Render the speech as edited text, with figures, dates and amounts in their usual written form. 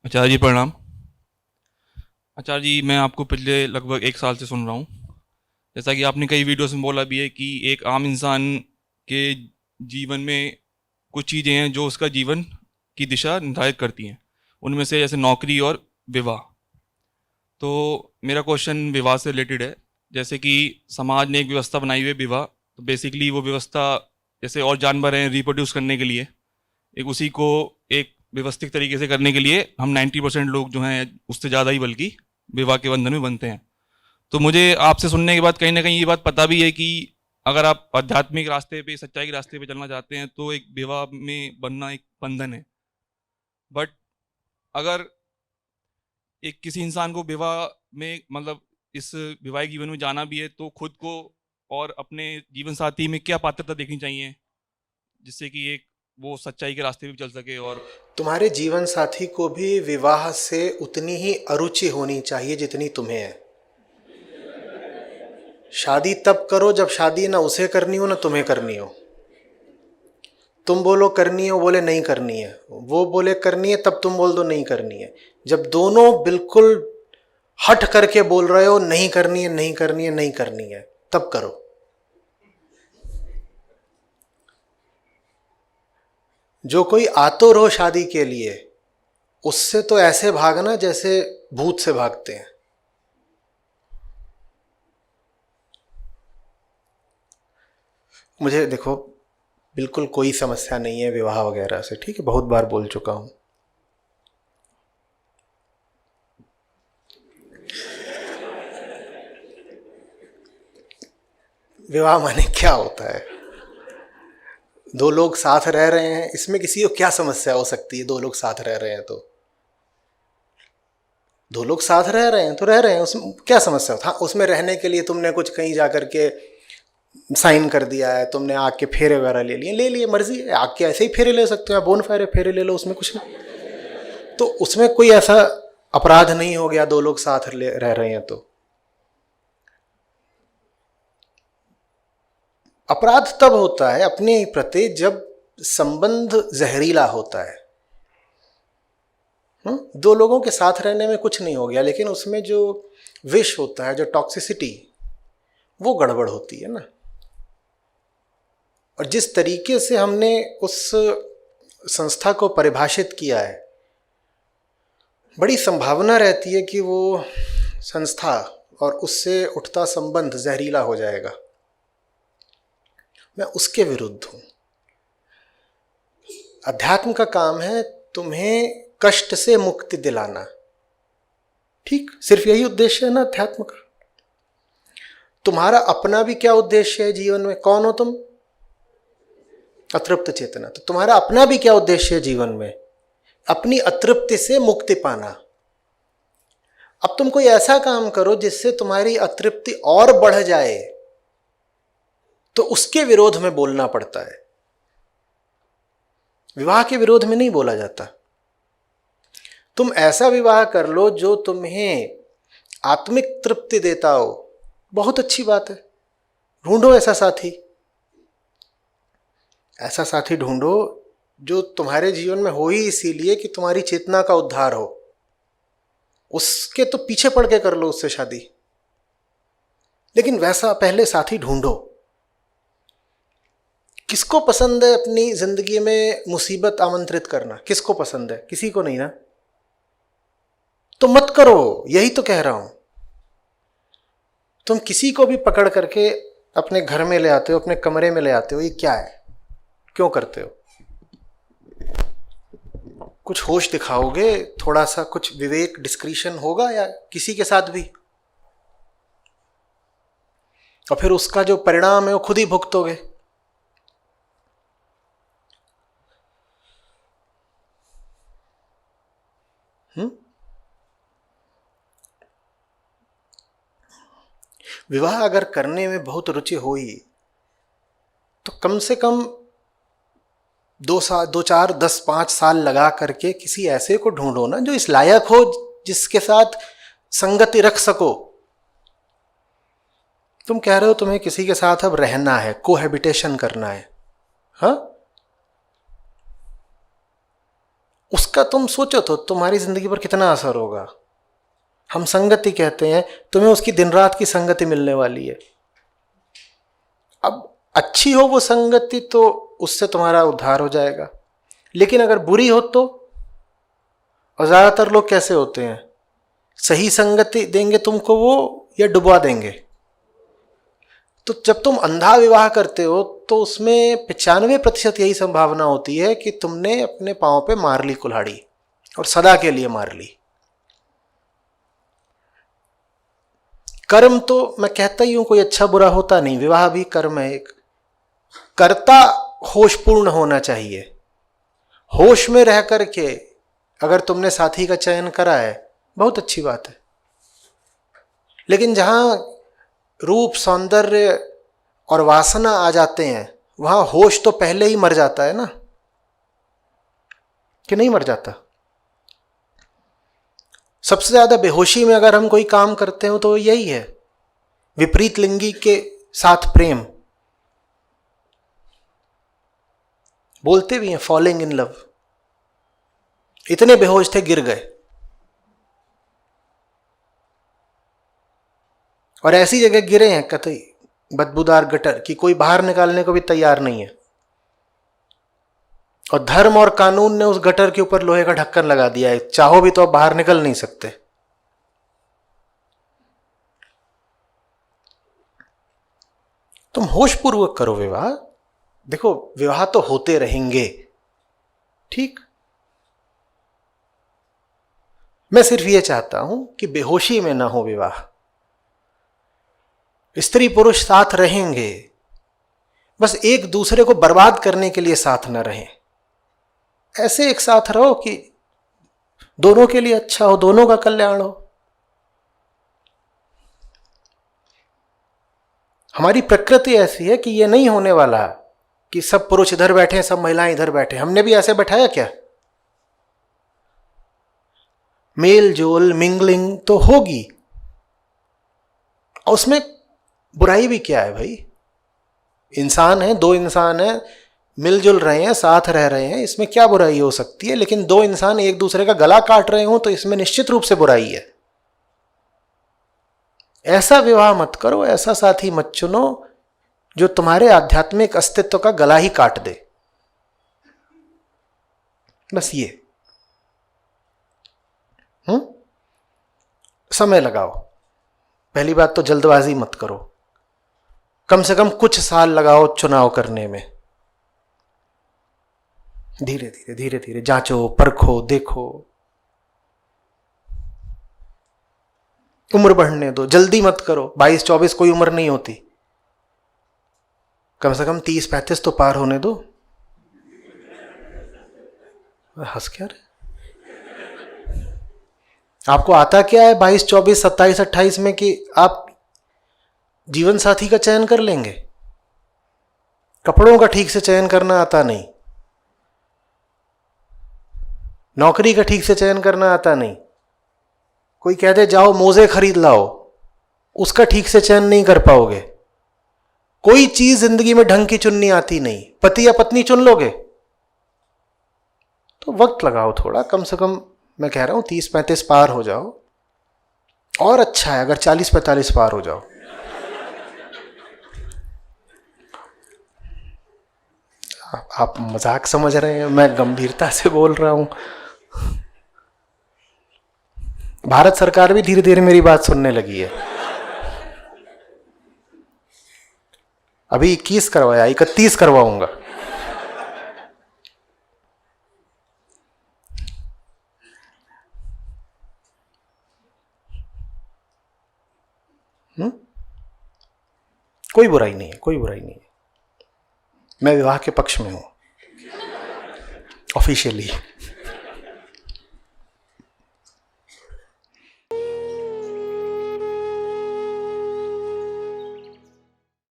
आचार्य जी प्रणाम। आचार्य जी, मैं आपको पिछले लगभग 1 साल से सुन रहा हूँ। जैसा कि आपने कई वीडियोस में बोला भी है कि एक आम इंसान के जीवन में कुछ चीज़ें हैं जो उसका जीवन की दिशा निर्धारित करती हैं। उनमें से जैसे नौकरी और विवाह। तो मेरा क्वेश्चन विवाह से रिलेटेड है। जैसे कि समाज ने एक व्यवस्था बनाई हुई है विवाह, तो बेसिकली वो व्यवस्था, जैसे और जानवर हैं रिप्रोड्यूस करने के लिए, एक उसी को एक व्यवस्थित तरीके से करने के लिए हम 90% लोग जो हैं, उससे ज़्यादा ही बल्कि, विवाह के बंधन में बनते हैं। तो मुझे आपसे सुनने के बाद कहीं ना कहीं ये बात पता भी है कि अगर आप आध्यात्मिक रास्ते पे, सच्चाई के रास्ते पे चलना चाहते हैं तो एक विवाह में बनना एक बंधन है। बट अगर एक किसी इंसान को विवाह में, मतलब इस वैवाहिक जीवन में जाना भी है, तो खुद को और अपने जीवन साथी में क्या पात्रता देखनी चाहिए जिससे कि एक वो सच्चाई के रास्ते पे भी चल सके। और तुम्हारे जीवन साथी को भी विवाह से उतनी ही अरुचि होनी चाहिए जितनी तुम्हें है। शादी तब करो जब शादी ना उसे करनी हो ना तुम्हें करनी हो। तुम बोलो करनी है, वो बोले नहीं करनी है, वो बोले करनी है, तब तुम बोल दो नहीं करनी है। जब दोनों बिल्कुल हट करके बोल रहे हो नहीं करनी है, नहीं करनी है, नहीं करनी है, तब करो। जो कोई आतुर हो शादी के लिए, उससे तो ऐसे भागना जैसे भूत से भागते हैं। मुझे देखो, बिल्कुल कोई समस्या नहीं है विवाह वगैरह से, ठीक है, बहुत बार बोल चुका हूं। विवाह माने क्या होता है? दो लोग साथ रह रहे हैं, इसमें किसी को क्या समस्या हो सकती है? दो लोग साथ रह रहे हैं तो दो लोग साथ रह रहे हैं तो रह रहे हैं, उसमें क्या समस्या था? उसमें रहने के लिए तुमने कुछ कहीं जा करके साइन कर दिया है, तुमने आग के फेरे वगैरह ले लिए, मर्जी है, आग के ऐसे ही फेरे ले सकते हो, बोन फेरे फेरे ले लो, उसमें कुछ नहीं। तो उसमें कोई ऐसा अपराध नहीं हो गया, दो लोग साथ रह रहे हैं तो। अपराध तब होता है अपने प्रति जब संबंध जहरीला होता है। दो लोगों के साथ रहने में कुछ नहीं हो गया, लेकिन उसमें जो विष होता है, जो टॉक्सिसिटी, वो गड़बड़ होती है ना। और जिस तरीके से हमने उस संस्था को परिभाषित किया है, बड़ी संभावना रहती है कि वो संस्था और उससे उठता संबंध जहरीला हो जाएगा। मैं उसके विरुद्ध हूं। अध्यात्म का काम है तुम्हें कष्ट से मुक्ति दिलाना, ठीक? सिर्फ यही उद्देश्य है ना अध्यात्म का। तुम्हारा अपना भी क्या उद्देश्य है जीवन में? कौन हो तुम? अतृप्त चेतना। तो तुम्हारा अपना भी क्या उद्देश्य है जीवन में? अपनी अतृप्ति से मुक्ति पाना। अब तुम कोई ऐसा काम करो जिससे तुम्हारी अतृप्ति और बढ़ जाए, तो उसके विरोध में बोलना पड़ता है। विवाह के विरोध में नहीं बोला जाता। तुम ऐसा विवाह कर लो जो तुम्हें आत्मिक तृप्ति देता हो, बहुत अच्छी बात है। ढूंढो ऐसा साथी, ऐसा साथी ढूंढो जो तुम्हारे जीवन में हो ही इसीलिए कि तुम्हारी चेतना का उद्धार हो। उसके तो पीछे पड़ के कर लो उससे शादी, लेकिन वैसा पहले साथी ढूंढो। किसको पसंद है अपनी जिंदगी में मुसीबत आमंत्रित करना? किसको पसंद है? किसी को नहीं ना। तो मत करो, यही तो कह रहा हूं। तुम किसी को भी पकड़ करके अपने घर में ले आते हो, अपने कमरे में ले आते हो, ये क्या है? क्यों करते हो? कुछ होश दिखाओगे, थोड़ा सा कुछ विवेक, डिस्क्रिशन होगा या किसी के साथ भी, और फिर उसका जो परिणाम है वो खुद ही भुगतोगे। विवाह अगर करने में बहुत रुचि हुई तो कम से कम 2 साल, 2 4 10 5 साल लगा करके किसी ऐसे को ढूंढो ना जो इस लायक हो, जिसके साथ संगति रख सको। तुम कह रहे हो तुम्हें किसी के साथ अब रहना है, कोहैबिटेशन करना है, हाँ? उसका तुम सोचो तो तुम्हारी जिंदगी पर कितना असर होगा। हम संगति कहते हैं, तुम्हें उसकी दिन रात की संगति मिलने वाली है। अब अच्छी हो वो संगति तो उससे तुम्हारा उद्धार हो जाएगा, लेकिन अगर बुरी हो तो, और ज्यादातर लोग कैसे होते हैं, सही संगति देंगे तुमको वो या डुबा देंगे। तो जब तुम अंधा विवाह करते हो तो उसमें 95% यही संभावना होती है कि तुमने अपने पांव पे मार ली कुल्हाड़ी, और सदा के लिए मार ली। कर्म तो मैं कहता ही हूं कोई अच्छा बुरा होता नहीं, विवाह भी कर्म है एक। कर्ता होशपूर्ण होना चाहिए। होश में रह करके अगर तुमने साथी का चयन करा है, बहुत अच्छी बात है। लेकिन जहां रूप, सौंदर्य और वासना आ जाते हैं, वहां होश तो पहले ही मर जाता है ना, कि नहीं मर जाता? सबसे ज्यादा बेहोशी में अगर हम कोई काम करते हो तो यही है, विपरीत लिंगी के साथ प्रेम। बोलते भी हैं फॉलिंग इन लव। इतने बेहोश थे, गिर गए, और ऐसी जगह गिरे हैं कतई बदबूदार गटर की कोई बाहर निकालने को भी तैयार नहीं है। और धर्म और कानून ने उस गटर के ऊपर लोहे का ढक्कन लगा दिया है, चाहो भी तो अब बाहर निकल नहीं सकते। तुम होशपूर्वक करो विवाह। देखो, विवाह तो होते रहेंगे, ठीक। मैं सिर्फ ये चाहता हूं कि बेहोशी में ना हो विवाह। स्त्री पुरुष साथ रहेंगे, बस एक दूसरे को बर्बाद करने के लिए साथ न रहें। ऐसे एक साथ रहो कि दोनों के लिए अच्छा हो, दोनों का कल्याण हो। हमारी प्रकृति ऐसी है कि ये नहीं होने वाला कि सब पुरुष इधर बैठे, सब महिलाएं इधर बैठे। हमने भी ऐसे बैठाया क्या? मेल जोल, मिंगलिंग तो होगी, और उसमें बुराई भी क्या है भाई? इंसान है, दो इंसान है, मिलजुल रहे हैं, साथ रह रहे हैं, इसमें क्या बुराई हो सकती है? लेकिन दो इंसान एक दूसरे का गला काट रहे हो तो इसमें निश्चित रूप से बुराई है। ऐसा विवाह मत करो, ऐसा साथी मत चुनो जो तुम्हारे आध्यात्मिक अस्तित्व का गला ही काट दे। बस ये। समय लगाओ। पहली बात तो जल्दबाजी मत करो, कम से कम कुछ साल लगाओ चुनाव करने में। धीरे धीरे धीरे धीरे जांचो, परखो, देखो। उम्र बढ़ने दो, जल्दी मत करो। 22-24 कोई उम्र नहीं होती, कम से कम 30-35 तो पार होने दो। हंस क्या रहे? आपको आता क्या है 22, 24, 27, 28 में कि आप जीवन साथी का चयन कर लेंगे? कपड़ों का ठीक से चयन करना आता नहीं, नौकरी का ठीक से चयन करना आता नहीं। कोई कह दे जाओ मोजे खरीद लाओ, उसका ठीक से चयन नहीं कर पाओगे। कोई चीज जिंदगी में ढंग की चुननी आती नहीं। पति या पत्नी चुन लोगे तो वक्त लगाओ थोड़ा, कम से कम मैं कह रहा हूं 30-35 पार हो जाओ। और अच्छा है अगर 40-45 पार हो जाओ। आप मजाक समझ रहे हैं, मैं गंभीरता से बोल रहा हूं। भारत सरकार भी धीरे धीरे मेरी बात सुनने लगी है। अभी 21 करवाया, 31 करवाऊंगा। कोई बुराई नहीं है, कोई बुराई नहीं है। मैं विवाह के पक्ष में हूं ऑफिशियली।